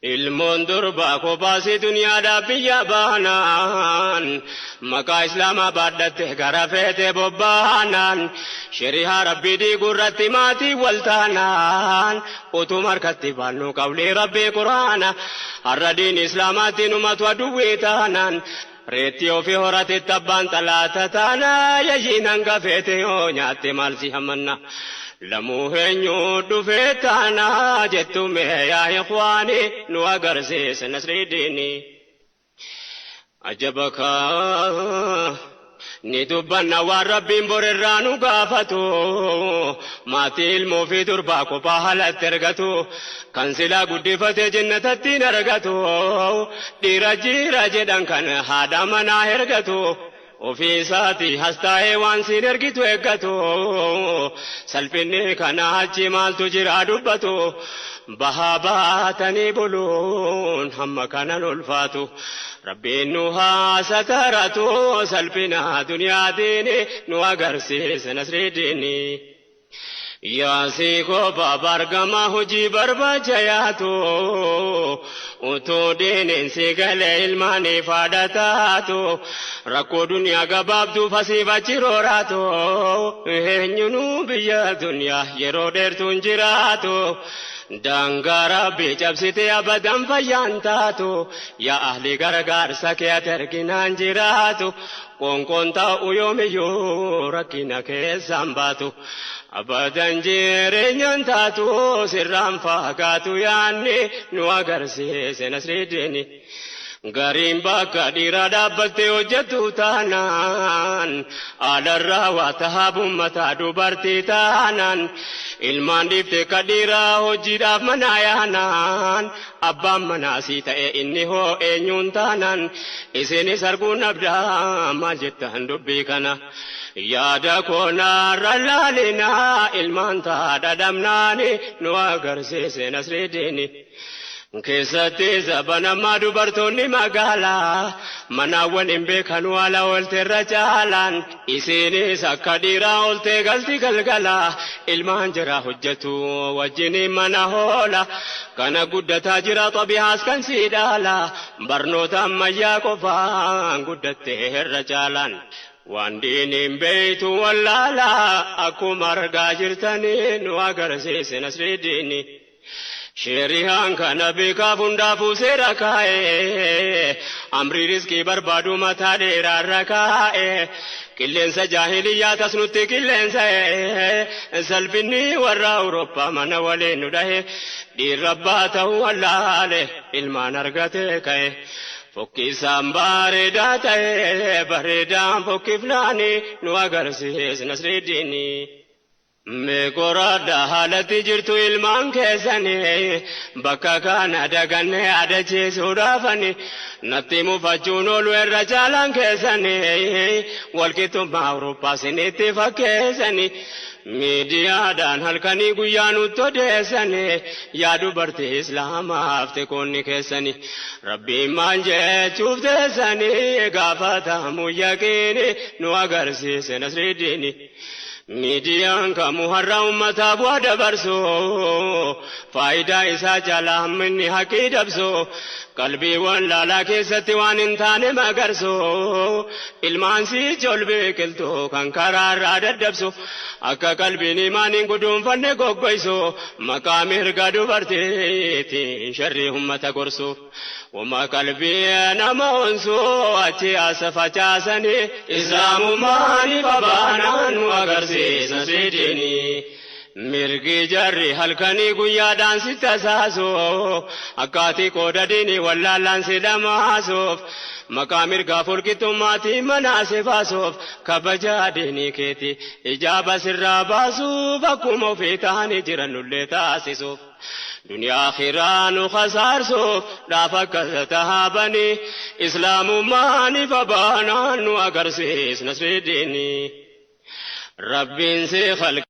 ilmoon durbaa kophaasi duniyaadhaaf biyya baanaan maqaa islaamaa baadhatte gara feete bobbaanan shari'aa rabbii diigurratti maatii waltaanaan utuu markatti baannu qawlee rabbii quraana har'a diin islaamaatti numatu aduwwii taanaan reetti ofii horatetti abbaan xalaata taanaa yayyiin hanga feete yoo nyaatte maal si hammanna lamuu eenyu dhufee taanaa jettume yaa ikhwaani nu agarsiise nasridiini ajabaka ni dubbanna waan rabbiin borerraa nu gaafatu maatii ilmoo fi durbaa kophaa haalatti ergatu kan silaa guddifate jannatatti argatu dhiira jiira jedhan kan haadha manaa ergatu ofii isaati hastaa'ee waan siin ergitu eeggatu salphinni kana achi maaltu jira dubbatu bahaa baatanii buluun hamma kanan ulfaatu rabbiin nu haasataratu salphina duniyaatiin nu agarsiise nasridiini yaasii kophaa bargama hojii barbaachayaatu utuu diineensi galee ilmaanii faadhataatu rakkoo duniyaa gabaabduuf asiif achi rooraatu eenyunuu biyya duniyaa yeroo dheertuun jiraatu daangaa rabbii cabsitee abadan fayyaan taatu yaa ahli gargaarsa kee ati arginaan jiraatu qoonqoon ta'u yoomiyyuu rakkina keessaan baatu abadan jireenyaan taatu sirraan faakaatu yaanni nu agarsiise nasridiini gariin bakka dhiiraa dhaabbattee hojjettu taanaan aadarraa waa tahaabun mataa dubartii taanaan ilmaan dhiifte ka dhiiraa hojiidhaaf manaa yaanaan abbaan manaasii ta'e inni hoo eenyuun taanaan isinis arguun abdaa maal jettan dubbii kana yaada koonaarra laalinaa ilmaan taadha dhabnaani nu agarsiise nasridiini keessatti sabanammaa dubartoonni magaalaa manaawwan hin beekan waala oolteerra caalaan isiinis akka dhiiraa ooltee galti galgalaa ilmaan jira hojjetu wajjiniin mana hoola kana guddataa jira xabihaas kan sii dhaala barnoota ammayyaa qofaan guddattee irra caalaan waan diiniin beeytu wallaalaa akkuma argaa jirtanii nu agarsiise nasridiini shari'aan kana beekaaf hundaafuu seera kaa'ee amrii riskii barbaadu mataa dheeraarra kaa'ee qilleensa jaahiliyyaa tas nutti qilleensa salphinni warra Awurooppaa mana waliin nu dhahe dhiirrabbaa ta'uu wallaale ilmaan argatee ka'e fokkisaan bareedaa ta'e bareedaan fokkifnaani nu agarsiise nasridiini meeqoraadha haalatti jirtu ilmaan keessanii bakka kana daganne adachiisuudhaafani natti mufachuun oolu irra caalaan keessanii walqixxummaa Awurooppaa isinitti fakkeessanii miidiyaadhaan halkanii guyyaa nutti odeessanii yaa dubartii islaamaaf tekoonni keessanii rabbiin maal jechuuf teessanii gaafatamuu yaqiini nu agarsiise nasridiini miidiyaan kamuu har'a ummataa bu'aa dabarsu faayidaa isaa jala hamminni haqii dabsu qalbiiwwan laalaa keessatti waan hin taane magarsu ilmaan sichool biqiltuu kan karaarraa daddabsu akka qalbiin imaaniin guduunfanne goggoysu maqaa mirga dubartiitiin sharrii ummata gorsu wama qalbii nama onsu achi asa facaasanii islaamummaani babaanaan nu agarsiisa nasridiini mirgi jarri halkanii guyyaadhaan si tasaasu akkaati qooda diinii wallaallaan si dhamaasuuf maqaa mirgaa fulqixxummaatii manaa si baasuuf kabajaa diinii keeti ijaaba sirraa baasuuf akkuma ofii ta'anii jirannullee taasisuuf duniyaa akhiraa nu khasaarsuuf dhaaf akka tahaabanii islaamummaani babaanaan nu agarsiisa nasridiini rabbiin si